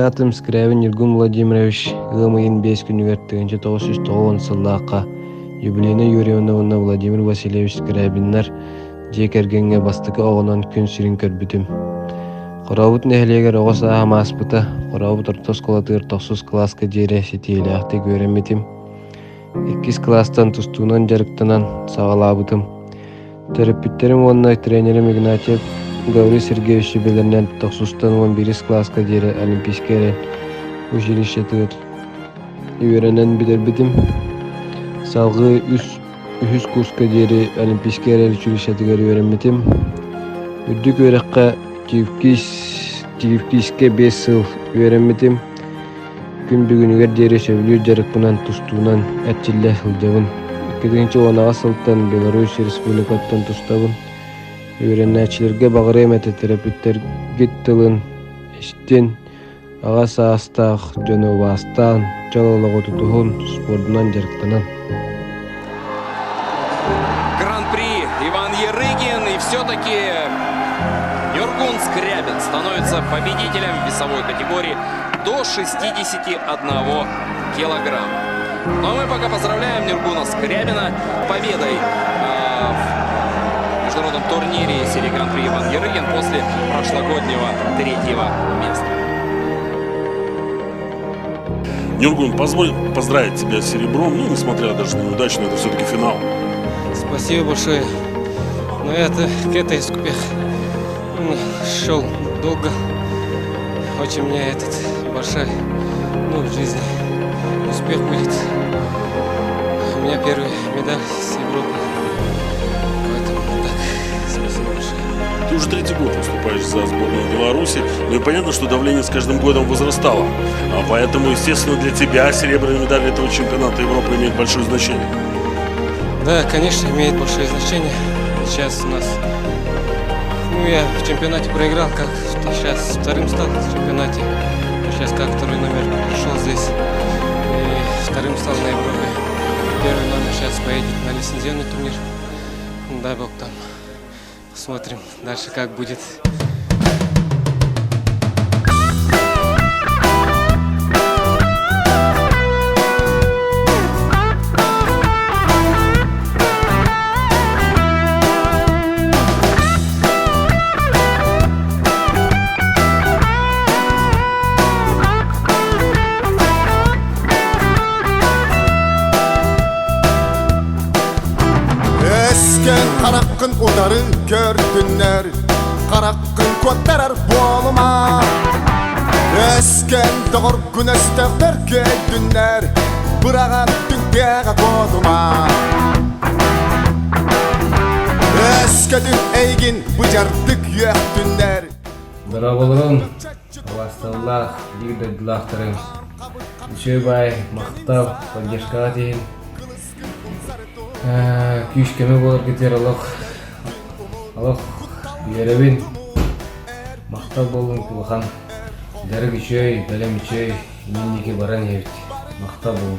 Кандидатым Скрябин Ергун Владимирович Гамыин 5 күнүгертігінші 990 сыллаққа юбилейна Юрьевна Владимир Васильевич Скрябиннар жекергенге бастықы оғынан күн сүрін көрбітім. Қорабыт нәхілегер оғыз ағамаспыта, қорабыт ортос қолатығыр 9 класска жере сетейлі ақты көреметім. 2 класстан тұстуынан жарықтанан сағалабытым. Терапиттерім онына тренерім Игнатьев Гаврий Сергеевич белернен 9-тан 11 класска жере олимпийскерен училище тығыр. Үйеренен бідербітім. Салғы 3 курска жере олимпийскерен училище тығыр үйеренметім. Үрдік өрекқа Тивкиске 5 сыл үйеренметім. Күн бүгінігер дере сөйлер жарықпынан тұстуынан әтчілі сылжабын. 2-10 сылттан Беларусь Республикаттан тұстабын. Үйренәчілерге бағыр еметі терапевттер геттілін ештен аға сағастақ жөні бастан жалылығы тұтығын спордынан жарықтанан. Гран-при Иван Ярыгин, и все-таки Нюргун Скрябин становится победителем весовой категории до 61 килограмма. Ну а мы пока поздравляем Нюргуна Скрябина победой в международном турнире серии Гран-при Иван Ярыгин после прошлогоднего 3-го места. Нюргун, позволь поздравить тебя с серебром, несмотря даже на неудачу, но это все-таки финал. Спасибо большое. Но это успех. Шел долго. Очень мне этот большой в жизни успех будет. У меня первая медаль с Европы. Поэтому так, спасибо большое. Ты уже 3-й год выступаешь за сборную Беларуси, и понятно, что давление с каждым годом возрастало. Поэтому, естественно, для тебя серебряная медаль этого чемпионата Европы имеет большое значение. Да, конечно, имеет большое значение. Сейчас у нас... я в чемпионате проиграл, как сейчас вторым стал в чемпионате. Сейчас как второй номер пришел здесь. И вторым стал на Европе. Первый номер сейчас поедет на лицензионный турнир. Дай бог там. Посмотрим дальше, как будет. Қараққын удары көрдіңнер, қараққын көттерер болыма. Өскен доғыр күн өстіқтер көйдіңнер, бұраған түңдеға koduma. Өскедің әйгін бұжардық өқтіңнер. Дұрабылығын, Аласталлах, дегдерділақтырым. Үшөй бай, мақтау, поддержкаға дейін. Күйшкеме болар кетер Аллах беребин мақтал болуң кылхан жарык үчөй бәлем үчөй мендеке баран ебит мақтал болуң